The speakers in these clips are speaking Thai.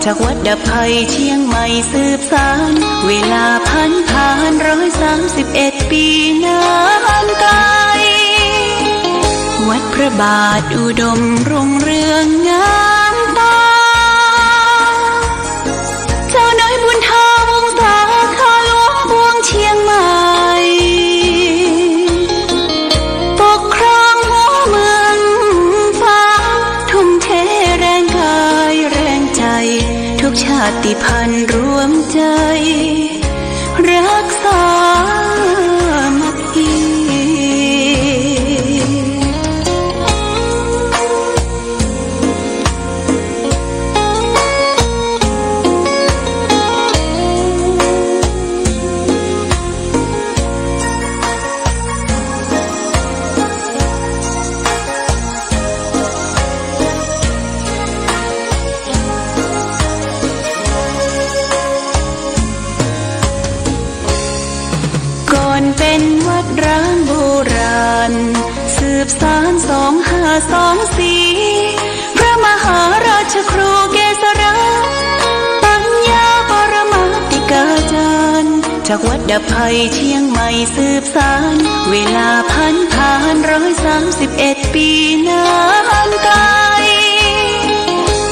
จากวัดดับภัยเชียงใหม่สืบสานเวลาผ่าน131 ปีนานไกลวัดพระบาทอุดมรุ่งเรืองงามตาเจ้าน้อยบุญทาวงศาข้าหลวงบวงเชียงใหม่ปกครองหัวเมืองฟ้าทุ่มเทแรงกายแรงใจทุกชาติพันธุ์รวมใจรักษามัคคีเป็นวัดร้างโบราณสืบสาน2524พระมหาราชครูเกษราปัญญาปรมาติกาจารย์จากวัดดับภัยเชียงใหม่สืบสานเวลาผ่าน131 ปีนานไกล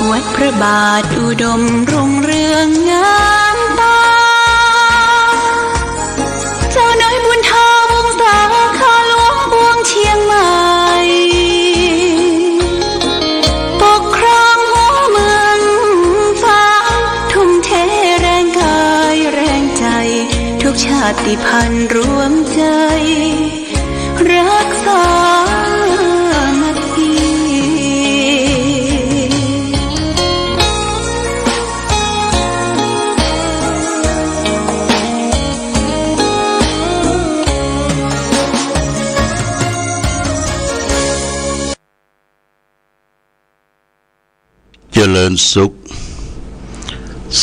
วัดพระบาทอุดมรุ่งเรืองงามตาเจ้าน้อยบุญทาวงศาข้าหลวงบวงเชียงใหม่ปกครองหัวเมืองฟ้าทุ่มเทแรงกายแรงใจทุกชาติพันธุ์รวมใจรักษามัคคีเจริญสุข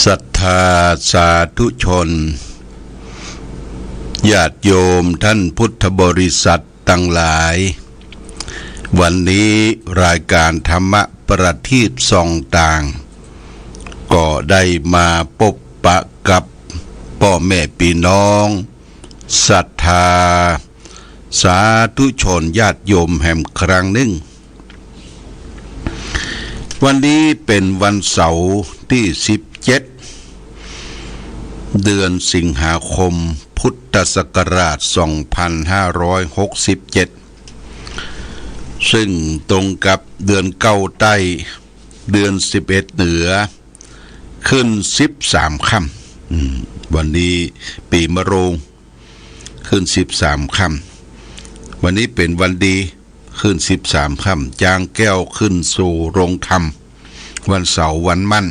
ศรัทธาสาธุชนญาติโยมท่านพุทธบริษัททั้งหลายวันนี้รายการธรรมะประทีปส่องต่างก็ได้มาพบปะกับพ่อแม่พี่น้องศรัทธาสาธุชนญาติโยมแห่งครั้งหนึ่งวันนี้เป็นวันเสาร์ที่17เดือนสิงหาคมพุทธศักราช2567ซึ่งตรงกับเดือนเก้าใต้เดือน11เหนือขึ้น13ค่ำวันนี้ปีมะโรงขึ้น13ค่ำวันนี้เป็นวันดีขึ้น13ค่ำจางแก้วขึ้นสู่โรงธรรมวันเสาร์วันมั่น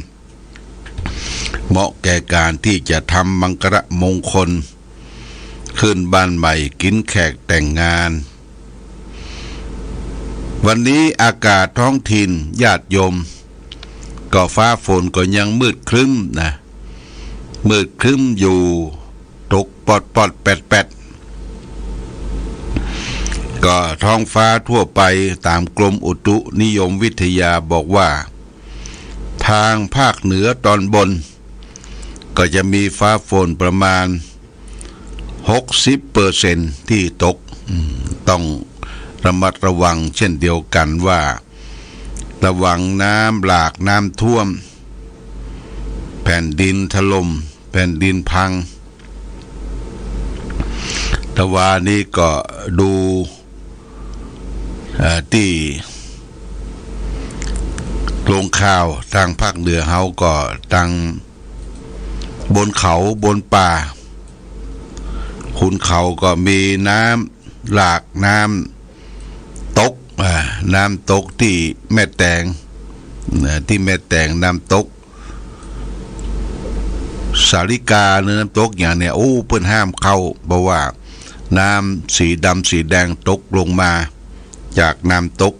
เหมาะแก่การที่จะทำมังคละมงคลขึ้นบ้านใหม่กินแขกแต่งงานวันนี้อากาศท้องถิ่นญาติโยมก็ฟ้าฝนก็ยังมืดครึ้มนะมืดครึ้มอยู่ตกปอดแปดก็ท้องฟ้าทั่วไปตามกรมอุตุนิยมวิทยาบอกว่าทางภาคเหนือตอนบนก็จะมีฟ้าฝนประมาณ 60% ที่ตกต้องระมัดระวังเช่นเดียวกันว่าระวังน้ำหลากน้ำท่วมแผ่นดินถล่มแผ่นดินพังตะวันนี้ก็ดูที่ลงข่าวทางภาคเหนือเฮาก็ตั้งบนเขาบนป่าขุนเขาก็มีน้ำหลากน้ำตกที่แม่แตงน้ำตกสาลิกาเนื้อน้ำตกอย่างเนี้ยเพิ่นห้ามเข้าเพราะว่าน้ำสีดำสีแดงตกลงมาจากน้ำตก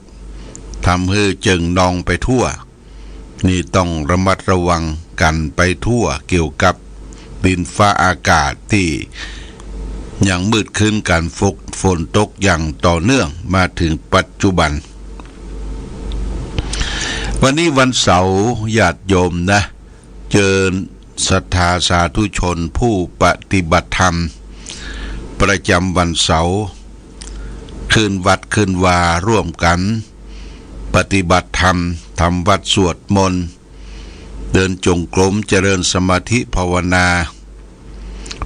ทำให้จึงนองไปทั่วนี่ต้องระมัดระวังกันไปทั่วเกี่ยวกับดินฟ้าอากาศที่ยังมืดครึ้มกันฝนตกอย่างต่อเนื่องมาถึงปัจจุบัน วันนี้วันเสาร์ญาติโยมนะ เจิญศรัทธาสาธุชนผู้ปฏิบัติธรรมประจำวันเสาร์ขึ้นวัดขึ้นวาร่วมกันปฏิบัติธรรมทำวัดสวดมนต์เดินจงกรมเจริญสมาธิภาวนา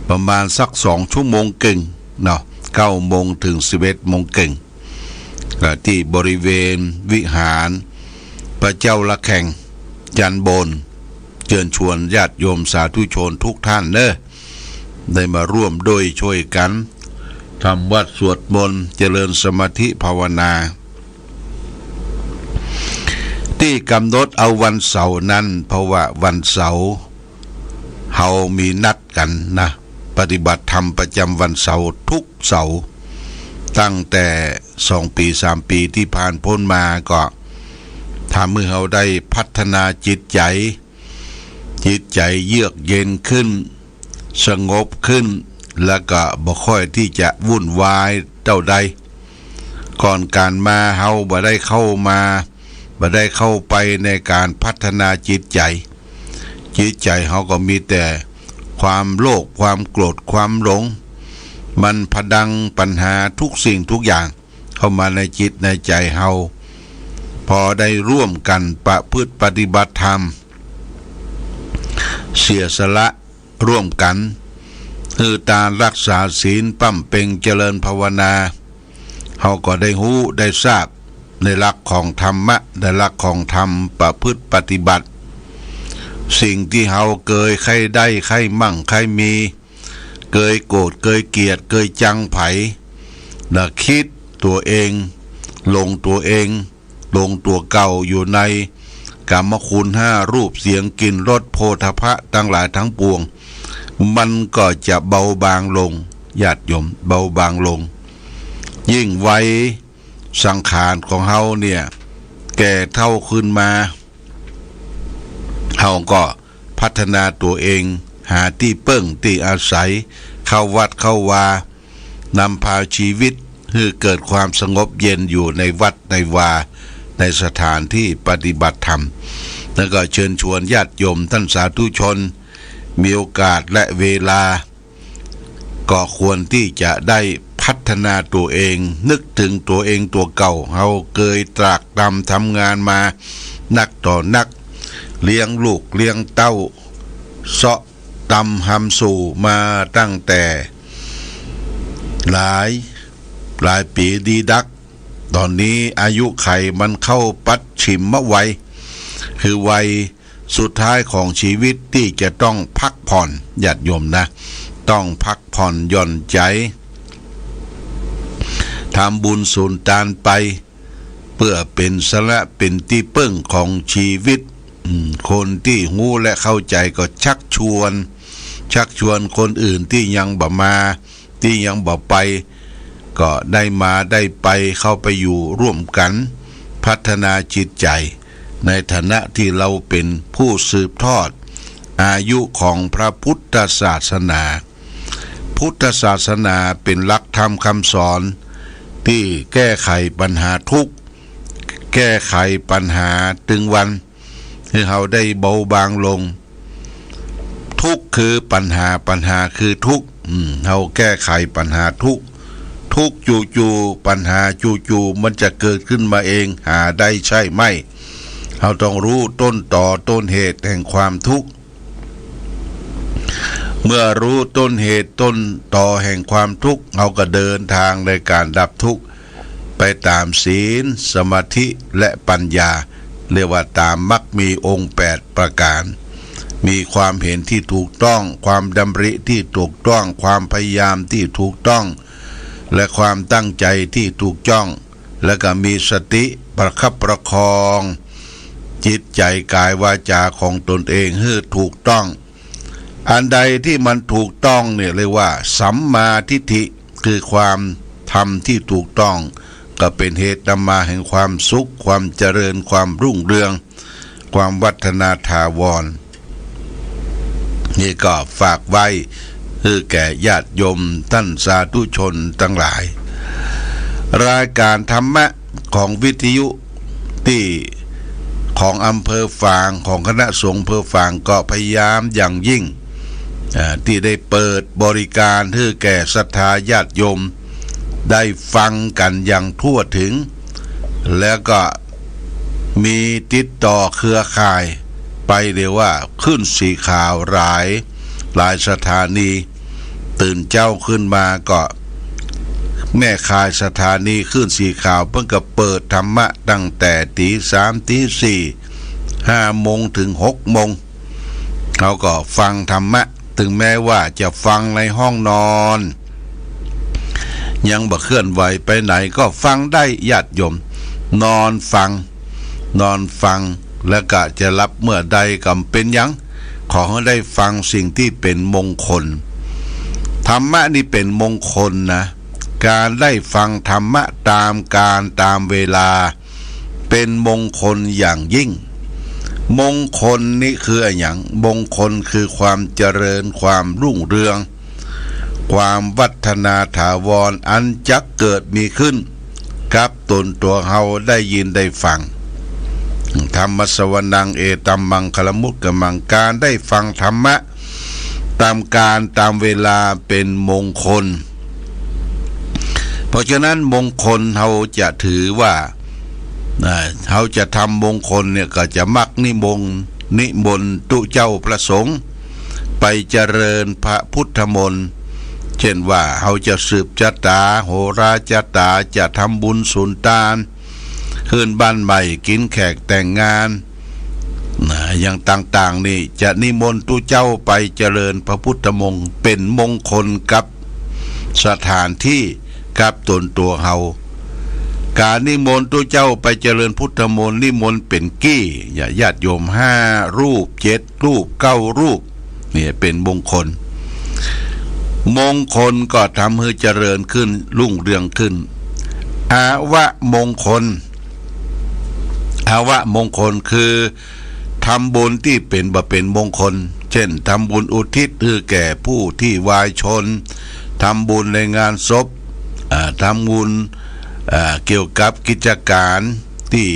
ประมาณสัก2 ชั่วโมงเก่งเนาะ9 โมงถึง 11 โมงเก่งที่บริเวณวิหารพระเจ้าละแข่งจันบนเชิญชวนญาติโยมสาธุชนทุกท่านเนอะได้มาร่วมโดยช่วยกันทำวัดสวดมนต์เจริญสมาธิภาวนาที่กำหนดเอาวันเสาร์นั้นเพราะว่าวันเสาร์เฮามีนัดกันนะปฏิบัติธรรมประจำวันเสาร์ทุกเสาร์ตั้งแต่2 ปี 3 ปีที่ผ่านพ้นมาก็ทำให้เฮาได้พัฒนาจิตใจเยือกเย็นขึ้นสงบขึ้นแล้วก็บ่ค่อยที่จะวุ่นวายเท่าใดก่อนการมาเฮาบ่ได้เข้าไปในการพัฒนาจิตใจเฮาก็มีแต่ความโลภความโกรธความหลงมันพดังปัญหาทุกสิ่งทุกอย่างเข้ามาในจิตในใจเฮาพอได้ร่วมกันประพฤติปฏิบัติธรรมเสียสละร่วมกันคือการรักษาศีลปั้มเพ็งเจริญภาวนาเฮาก็ได้รู้ได้ทราบในหลักของธรรมะในหลักของธรรมประพฤติปฏิบัติสิ่งที่เฮาเคยใครได้ใครมั่งใครมีเคยโกรธเคยเกลียดเคยจังไผนะคิดตัวเองลงตัวเก่าอยู่ในกามคุณ5รูปเสียงกลิ่นรสโผฏฐัพพะทั้งหลายทั้งปวงมันก็จะเบาบางลงญาติโยมเบาบางลงยิ่งไว้สังขารของเฮาเนี่ยแก่เท่าขึ้นมาเฮาก็พัฒนาตัวเองหาที่เปิ้งที่อาศัยเข้าวัดเข้าวานำพาชีวิตให้เกิดความสงบเย็นอยู่ในวัดในวาในสถานที่ปฏิบัติธรรมแล้วก็เชิญชวนญาติโยมท่านสาธุชนมีโอกาสและเวลาก็ควรที่จะได้พัฒนาตัวเองนึกถึงตัวเองตัวเก่าเฮาเคยตรากตรำทำงานมานักต่อนักเลี้ยงลูกเลี้ยงเต้าเสาะตำหำสู่มาตั้งแต่หลายปีดีดักตอนนี้อายุไขมันเข้าปัดฉิมวัยคือวัยสุดท้ายของชีวิตที่จะต้องพักผ่อนญาติโยมนะต้องพักผ่อนหย่อนใจทำบุญสูญตานไปเพื่อเป็นสละเป็นที่เปิ้งของชีวิตคนที่หูและเข้าใจก็ชักชวนคนอื่นที่ยังบ่มาที่ยังบ่ไปก็ได้มาได้ไปเข้าไปอยู่ร่วมกันพัฒนาจิตใจในฐานะที่เราเป็นผู้สืบทอดอายุของพระพุทธศาสนาพุทธศาสนาเป็นหลักธรรมคำสอนที่แก้ไขปัญหาทุกข์แก้ไขปัญหาตึงวันให้เราได้เบาบางลงทุกข์คือปัญหาคือทุกข์เราแก้ไขปัญหาทุกข์จู่ๆปัญหาจู่ๆมันจะเกิดขึ้นมาเองหาได้ใช่ไหมเราต้องรู้ต้นต่อต้นเหตุแห่งความทุกข์เมื่อรู้ต้นเหตุต้นต่อแห่งความทุกข์เราก็เดินทางในการดับทุกข์ไปตามศีลสมาธิและปัญญาเรียกว่าตามมรรคมีองค์8ประการมีความเห็นที่ถูกต้องความดำริที่ถูกต้องความพยายามที่ถูกต้องและความตั้งใจที่ถูกต้องและก็มีสติประคับประคองจิตใจกายวาจาของตนเองให้ถูกต้องอันใดที่มันถูกต้องเนี่ยเรียกว่าสัมมาทิฏฐิคือความทำที่ถูกต้องก็เป็นเหตุนำมาแห่งความสุขความเจริญความรุ่งเรืองความวัฒนาถาวรนี่ก็ฝากไว้คือแก่ญาติโยมท่านสาธุชนทั้งหลายรายการธรรมะของวิทยุที่ ของอำเภอฝางของคณะสงฆ์อำเภอฝางก็พยายามอย่างยิ่งที่ได้เปิดบริการให้แก่ศรัทธาญาติโยมได้ฟังกันอย่างทั่วถึงแล้วก็มีติดต่อเครือข่ายไปเรียกว่าขึ้นสีขาวหลายสถานีตื่นเจ้าขึ้นมาก็แม่ข่ายสถานีขึ้นสีขาวเพิ่งก็เปิดธรรมะตั้งแต่ตี3ตี4 5 โมงถึง 6 โมงเขาก็ฟังธรรมะถึงแม้ว่าจะฟังในห้องนอนยังบ่เคลื่อนไหวไปไหนก็ฟังได้ญาติโยมนอนฟังแล้วก็จะรับเมื่อใดก็เป็นยังขอให้ได้ฟังสิ่งที่เป็นมงคลธรรมะนี่เป็นมงคลนะการได้ฟังธรรมะตามการตามเวลาเป็นมงคลอย่างยิ่งมงคลนี่คืออะไรอย่างมงคลคือความเจริญความรุ่งเรืองความวัฒนาถาวรอันจักเกิดมีขึ้นกับตนตัวเฮาได้ยินได้ฟังธรรมสวนังเอตัมมังคลมุตกมังการได้ฟังธรรมะตามการตามเวลาเป็นมงคลเพราะฉะนั้นมงคลเฮาจะถือว่าเขาจะทำมงคลเนี่ยก็จะมักนิมนต์ตุเจ้าประสงค์ไปเจริญพระพุทธมนต์เช่นว่าเขาจะสืบชะตาโหราชะตาจะทำบุญสุนทานขึ้นบ้านใหม่กินแขกแต่งงานอย่างต่างๆนี่จะนิมนต์ตุเจ้าไปเจริญพระพุทธมนต์เป็นมงคลกับสถานที่กับตนตัวเฮาการนิมนต์ตุเจ้าไปเจริญพุทธมนต์นิมนต์เป็นกี้ญาติโยม5 รูป7 รูป9 รูปเนี่ยเป็นมงคลก็ทำให้เจริญขึ้นรุ่งเรืองขึ้นอาวะมงคลคือทำบุญที่เป็นมงคลเช่นทำบุญอุทิศให้แก่ผู้ที่วายชนทำบุญในงานศพทำบุญเกี่ยวกับกิจการที่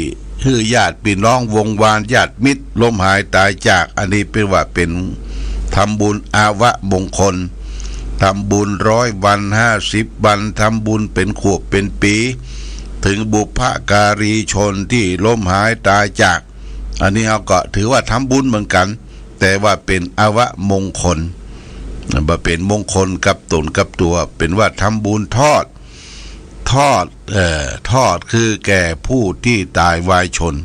ให้ญาติพี่น้องวงวานญาติมิตรล้มหายตายจากอันนี้เป็นว่าเป็นทำบุญอาวะมงคลทำบุญ100 วัน50 วันทำบุญเป็นขวบเป็นปีถึงบุพการีชนที่ล้มหายตายจากอันนี้เราก็ถือว่าทำบุญเหมือนกันแต่ว่าเป็นอาวะมงคลเป็นมงคลกับตนกับตัวเป็นว่าทำบุญทอดคือแก่ผู้ที่ตายวายชน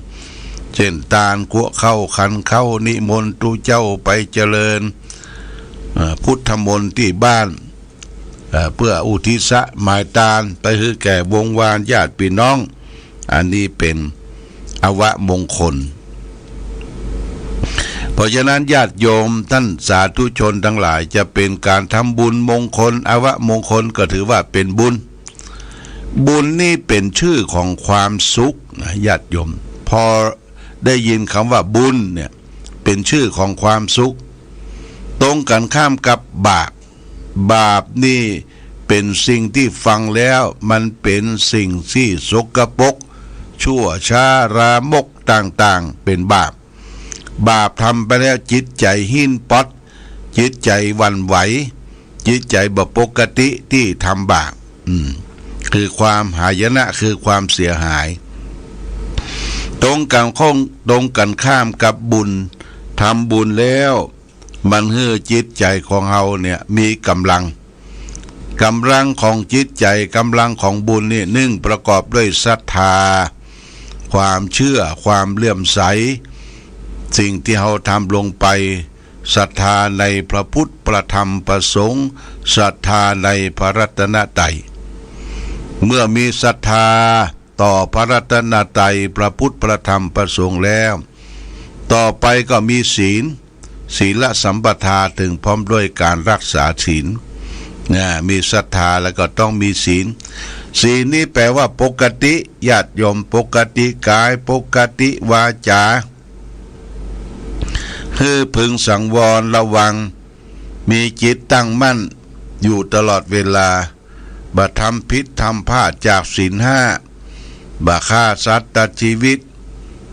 เช่นตาลกัวเข้าคันเข้านิมนต์ตุเจ้าไปเจริญพุทธมนต์ที่บ้านเพื่ออุทิศหมายตาลไปให้แก่วงวานญาติพี่น้องอันนี้เป็นอาวะมงคลเพราะฉะนั้นญาติโยมท่านสาธุชนทั้งหลายจะเป็นการทำบุญมงคลอาวะมงคลก็ถือว่าเป็นบุญนี่เป็นชื่อของความสุขญาติโยมพอได้ยินคำว่าบุญเนี่ยเป็นชื่อของความสุขตรงกันข้ามกับบาปนี่เป็นสิ่งที่ฟังแล้วมันเป็นสิ่งที่สกปรกชั่วช้ารามกต่างๆเป็นบาปทำไปแล้วจิตใจหินป๊อดจิตใจหวั่นไหวจิตใจบ่ปกติที่ทำบาปคือความหายนะคือความเสียหายตรงกันข้ามกับบุญทำบุญแล้วมันให้จิตใจของเฮาเนี่ยมีกำลังของจิตใจกำลังของบุญนี่1ประกอบด้วยศรัทธาความเชื่อความเลื่อมใสสิ่งที่เฮาทำลงไปศรัทธาในพระพุทธพระธรรมพระสงฆ์ศรัทธาในพระรัตนตรัยเมื่อมีศรัทธาต่อพระรัตนตรัยพระพุทธพระธรรมพระสงฆ์แล้วต่อไปก็มีศีลสัมปทาถึงพร้อมด้วยการรักษาศีลมีศรัทธาแล้วก็ต้องมีศีลนี้แปลว่าปกติญาติโยมปกติกายปกติวาจาคือพึงสังวรระวังมีจิตตั้งมั่นอยู่ตลอดเวลาบ่ทำผิดทำพลาดจากศีล 5บ่ฆ่าสัตว์ตัดชีวิต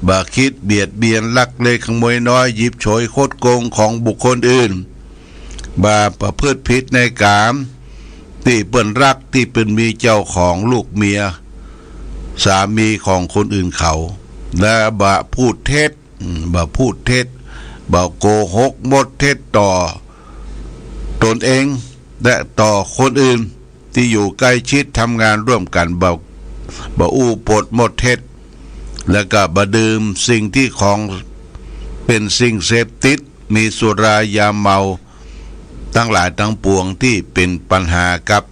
บ่คิดเบียดเบียนลักเล็กขโมยน้อยหยิบฉวยคดโกงของบุคคลอื่นบ่ประพฤติผิดในกามที่เปิ้นรักที่เป็นมีเจ้าของลูกเมียสามีของคนอื่นเขาและบ่พูดเท็จบ่พูดเท็จบ่โกหกหมดเท็จต่อตนเองและต่อคนอื่นที่อยู่ใกล้ชิดทำงานร่วมกันบ่อู้ปดหมดเท็จแล้วก็บ่ดื่มสิ่งที่ของเป็นสิ่งเสพติดมีสุรายาเมาทั้งหลายทั้งปวงที่เป็นปัญหากับ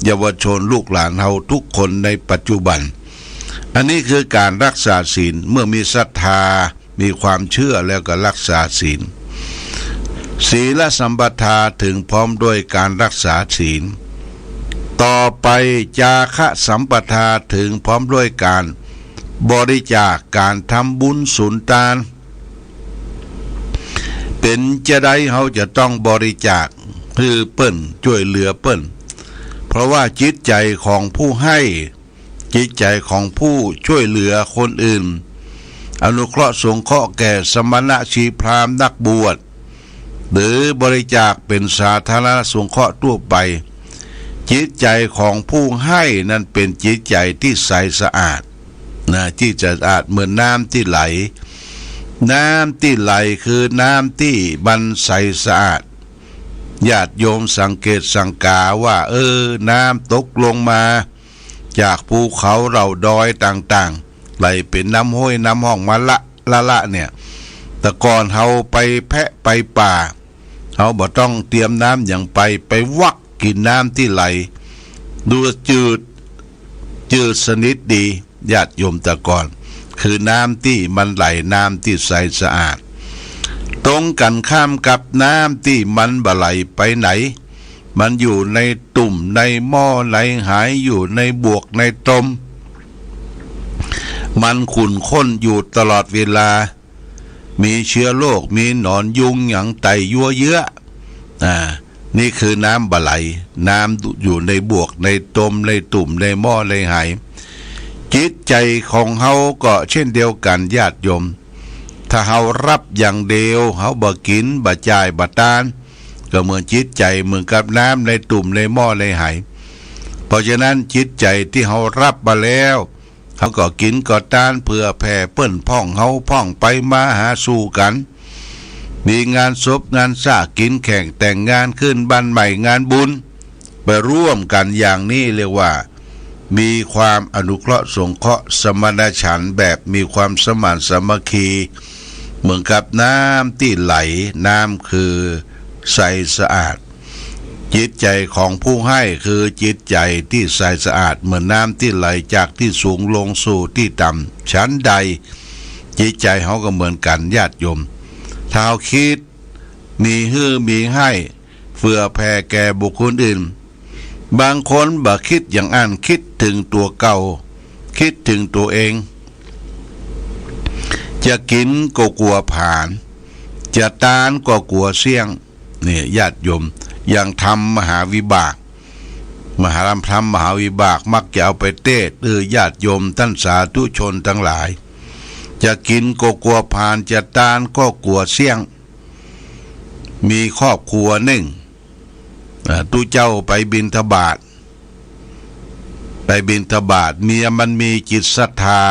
เยาวชนลูกหลานเฮาทุกคนในปัจจุบันอันนี้คือการรักษาศีลเมื่อมีศรัทธามีความเชื่อแล้วก็รักษาศีลศีลสัมปทาถึงพร้อมด้วยการรักษาศีลต่อไปจาคะสัมปทาถึงพร้อมด้วยการบริจาคการทำบุญสุนทานเป็นจะได้เขาจะต้องบริจาคคือเปิ้นช่วยเหลือเปิ้นเพราะว่าจิตใจของผู้ให้จิตใจของผู้ช่วยเหลือคนอื่นอนุเคราะห์สงเคราะห์แก่สมณะชีพราหมณ์นักบวชหรือบริจาคเป็นสาธารณสงเคราะห์ทั่วไปจิตใจของผู้ให้นั้นเป็นจิตใจที่ใสสะอาดที่จะสะอาดเหมือนน้ำที่ไหลน้ำที่ไหลคือน้ำที่มันใสสะอาดญาติโยมสังเกตสังกาว่าน้ำตกลงมาจากภูเขาเราดอยต่างๆไหลเป็นน้ำห้วยน้ำห้องมาละเนี่ยแต่ก่อนเฮาไปแพะไปป่าเฮาบ่ต้องเตรียมน้ำอย่างไปวักกินน้ำที่ไหลดูจืดสนิทดีญาติโยมแต่ก่อนคือน้ำที่มันไหลน้ำที่ใสสะอาดตรงกันข้ามกับน้ำที่มันบ่ไหลไปไหนมันอยู่ในตุ่มในหม้อในหายอยู่ในบวกในตมมันขุ่นข้นอยู่ตลอดเวลามีเชื้อโรคมีหนอนยุงหยังไตยั่วเยื้อนี่คือน้ำบ่ไหลน้ำอยู่ในบวกในตมในตุ่มในหม้อในหายจิตใจของเฮาก็เช่นเดียวกันญาติโยมถ้าเฮารับอย่างเดียวเฮาบ่กินบ่จ่ายบ่ทานก็เหมือนจิตใจเหมือนกับน้ำในตุ่มในหม้อในหายเพราะฉะนั้นจิตใจที่เฮารับมาแล้วเฮาก็กินก็ทานเพื่อแผ่เปิ้นพ้องเฮาพ้องไปมาหาสู่กันมีงานศพงานสร้างกินแข่งแต่งงานขึ้นบ้านใหม่งานบุญไปร่วมกันอย่างนี้เรียกว่ามีความอนุเคราะห์สงเคราะห์สมณฉันท์แบบมีความสมานสามัคคีเหมือนกับน้ำที่ไหลน้ำคือใสสะอาดจิตใจของผู้ให้คือจิตใจที่ใสสะอาดเหมือนน้ำที่ไหลจากที่สูงลงสู่ที่ต่ำชั้นใดจิตใจเขาก็เหมือนกันญาติโยมถ้าเขาคิดมีมีให้เพื่อแผ่แก่บุคคลอื่นบางคนบ่คิดอย่างอันคิดถึงตัวเก่าคิดถึงตัวเองจะกินก็กลัวผ่านจะตานก็กลัวเสี่ยงนี่ญาติโยมอย่างทำมหาวิบากมหาวิบากมักจะเอาไปเทศญาติโยมท่านสาธุชนทั้งหลายจะกินก็กลัวผ่านจะตานก็กลัวเสี่ยงมีครอบครัวหนึ่งตู้เจ้าไปบิณฑบาตเมียมันมีจิตศรัทธา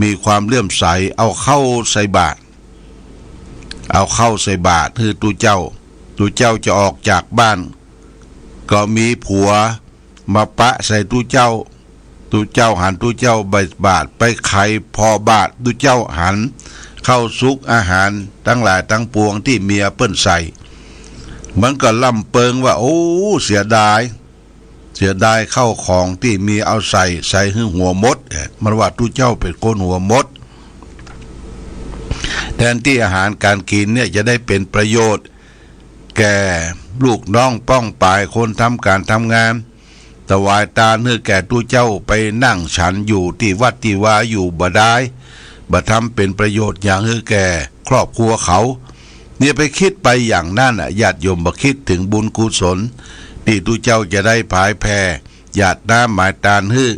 มีความเลื่อมใสเอาเข้าใส่บาตรคือตู้เจ้าจะออกจากบ้านก็มีผัวมาปะใส่ตู้เจ้าหันตู้เจ้าใบบาตรไปไขพอบาตรตู้เจ้าหันเข้าซุกอาหารทั้งหลายทั้งปวงที่เมียเปิ้นใส่มันก็ล่ำเปิงว่าโอ้เสียดายเข้าของที่มีเอาใส่ให้หัวมดมันว่าตู้เจ้าเป็นคนหัวมดแทนที่อาหารการกินเนี่ยจะได้เป็นประโยชน์แก่ลูกน้องป้องปายคนทำการทำงานถวายทานให้แก่ตู้เจ้าไปนั่งฉันอยู่ที่วัดที่วาอยู่บ่ได้บ่ทำเป็นประโยชน์อย่างให้แก่ครอบครัวเขาเนี่ยไปคิดไปอย่างนั้นญาติโยมบ่คิดถึงบุญกุศลที่ตู้เจ้าจะได้ผายแผ่ญาติน้ำหมายตานฮื้อ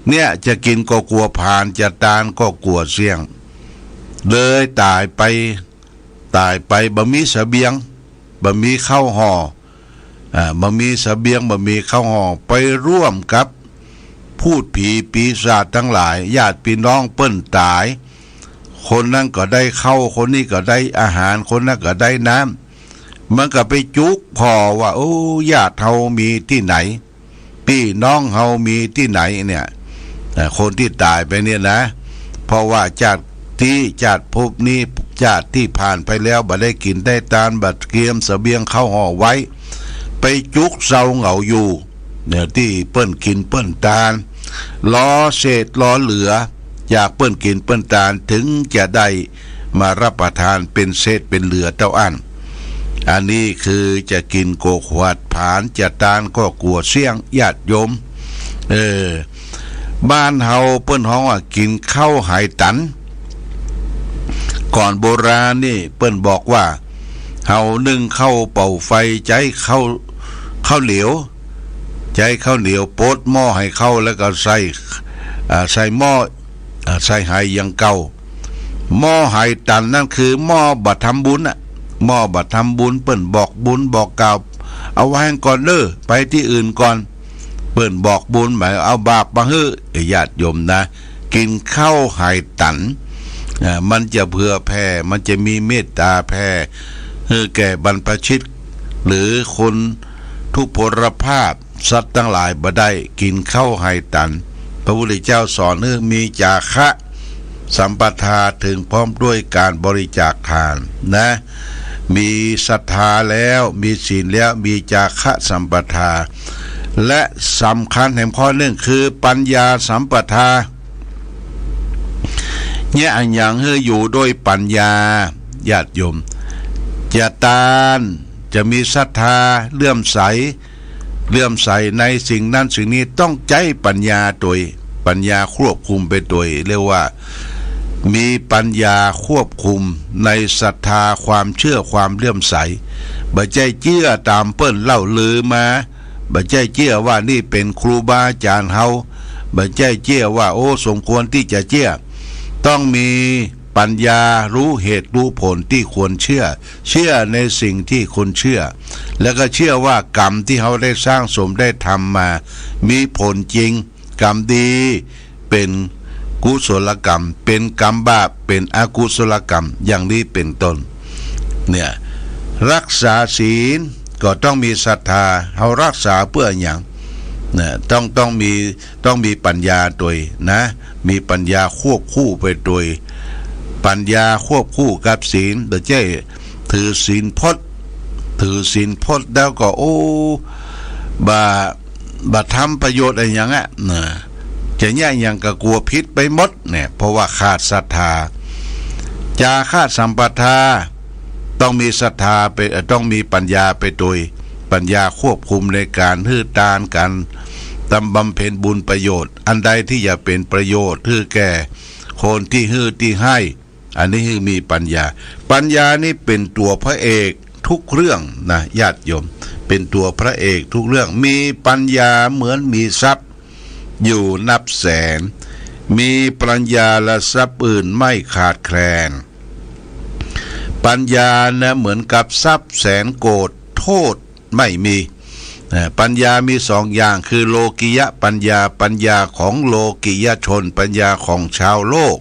เนี่ยจะกินก็กลัวผ่านจะตานก็กลัวเสี่ยงเลยตายไปบ่มีเสบียงบ่มีข้าวห่อบ่มีเสบียงบ่มีข้าวห่อไปร่วมกับพูดผีปีศาจทั้งหลายญาติพี่น้องเปิ้นตายคนนั้นก็ได้เข้าคนนี้ก็ได้อาหารคนนั้นก็ได้น้ำมันก็ไปจุกพอว่าโอ้ญาติเฮามีที่ไหนพี่น้องเฮามีที่ไหนเนี่ยคนที่ตายไปเนี่ยนะเพราะว่าจากภพนี้จากที่ผ่านไปแล้วบ่ได้กินได้ตานบัดเกียมเสบียงเข้าห่อไว้ไปจุกเศร้าเหงาอยู่เนี่ยที่เปิ้นกินเปิ้นตานล้อเศษล้อเหลืออยากเปิ้นกินเปิ้นตานถึงจะได้มารับประทานเป็นเศษเป็นเหลือเต้าอันอันนี้คือจะกินโกขวดผานจะตานก็กลัวเสี่ยงญาติโยมบ้านเฮาเปิ้นฮ้องว่ากินข้าวไหตันก่อนโบราณนี่เปิ้นบอกว่าเฮานึ่งข้าวเป่าไฟใจข้าวเหลวใจข้าวเหนียวโปดหม้อให้เข้าแล้วก็ใส่หม้อใส่ไหยังเก่าหม้อไหตันนั่นคือหม้อบัดทำบุญหม้อบัดทำบุญเปิ้นบอกบุญบอกกล่าวเอาไว้ก่อนเด้อไปที่อื่นก่อนเปิ้นบอกบุญหมายเอาบาปมาให้ญาติโยมนะกินข้าวไหตันมันจะเผื่อแผ่มันจะมีเมตตาแผ่ให้แก่บรรพชิตหรือคนทุพพลภาพสัตว์ทั้งหลายบ่ได้กินข้าวไหตันพระพุทธเจ้าสอนให้มีจาคะสัมปทาถึงพร้อมด้วยการบริจาคทานนะมีศรัทธาแล้วมีศีลแล้วมีจาคะสัมปทาและสำคัญแห่งข้อหนึ่งคือปัญญาสัมปทาเนี่ยอันอย่างให้อยู่ด้วยปัญญาญาติโยมจะตานจะมีศรัทธาเลื่อมใสในสิ่งนั้นสิ่งนี้ต้องใจปัญญาโดยปัญญาควบคุมไปโดยเรียกว่ามีปัญญาควบคุมในศรัทธาความเชื่อความเลื่อมใสบ่ใจเชื่อตามเปิ้นเล่าลือมาบ่ใจเชื่อว่านี่เป็นครูบาอาจารย์เฮาบ่ใจเชื่อว่าโอ้สมควรที่จะเชื่อต้องมีปัญญารู้เหตุรู้ผลที่ควรเชื่อในสิ่งที่ควรเชื่อแล้วก็เชื่อว่ากรรมที่เขาได้สร้างสมได้ทำมามีผลจริงกรรมดีเป็นกุศลกรรมเป็นกรรมบาปเป็นอกุศลกรรมอย่างนี้เป็นต้นเนี่ยรักษาศีลก็ต้องมีศรัทธาเขารักษาเพื่ออย่างนะต้องมีปัญญาโดยนะมีปัญญาควบคู่ไปโดยปัญญาควบคู่กับศีลโดยใช่ถือศีลพจน์แล้วก็โอ้บาทำประโยชน์อะไรอย่างเงี้ยจะแย่อย่างก็กลัวพิษไปหมดเนี่ยเพราะว่าขาดศรัทธาจาคะสัมปทาต้องมีศรัทธาไปต้องมีปัญญาไปโดยปัญญาควบคุมในการฮื้อตานกันบำเพ็ญบุญประโยชน์อันใดที่จะเป็นประโยชน์ฮื้อแก่คนที่ฮื้อที่ให้อันนี้ฮื้อมีปัญญานี่เป็นตัวพระเอกทุกเรื่องนะญาติโยมเป็นตัวพระเอกทุกเรื่องมีปัญญาเหมือนมีทรัพย์อยู่นับแสนมีปัญญาและทรัพย์อื่นไม่ขาดแคลนปัญญานะเหมือนกับทรัพย์แสนโกฏโทษไม่มีปัญญามีสองอย่างคือโลกิยะปัญญาของโลกิยชนปัญญาของชาวโลก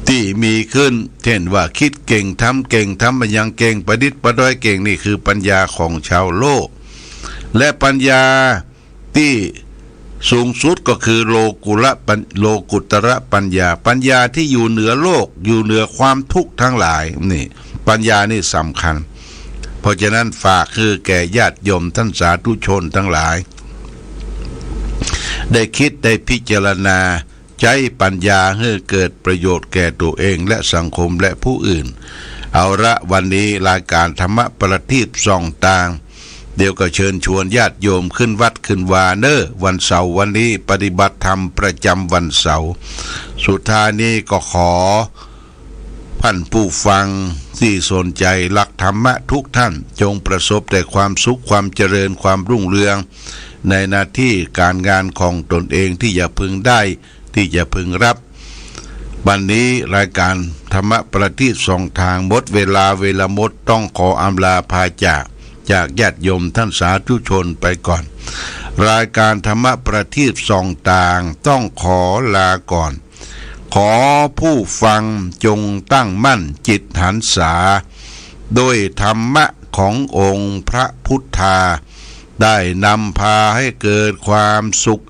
ที่มีขึ้นเช่นว่าคิดเก่งทำมันยังเก่งประดิษฐ์ประดอยเก่งนี่คือปัญญาของชาวโลกและปัญญาที่สูงสุดก็คือโลกุตระปัญญาที่อยู่เหนือโลกอยู่เหนือความทุกข์ทั้งหลายนี่ปัญญานี่สำคัญเพราะฉะนั้นฝากคือแก่ญาติโยมท่านสาธุชนทั้งหลายได้คิดได้พิจารณาใช้ปัญญาให้เกิดประโยชน์แก่ตัวเองและสังคมและผู้อื่นเอาละวันนี้รายการธรรมะประทีปส่องต่างเดี๋ยวก็เชิญชวนญาติโยมขึ้นวัดขึ้นวาเนอวันเสาร์วันนี้ปฏิบัติธรรมประจำวันเสาร์สุดท้ายนี้ก็ขอท่านผู้ฟังที่สนใจหลักธรรมะทุกท่านจงประสบแต่ความสุขความเจริญความรุ่งเรือง ในหน้าที่การงานของตนเองที่จะพึงได้ที่จะพึงรับวันนี้รายการธรรมะประทีปสองทางหมดเวลาหมดต้องขออำลาพาจากญาติโยมท่านสาธุชนไปก่อนรายการธรรมะประทีปสองทางต้องขอลาก่อนขอผู้ฟังจงตั้งมั่นจิตหันษาโดยธรรมะขององค์พระพุทธาได้นำพาให้เกิดความสุข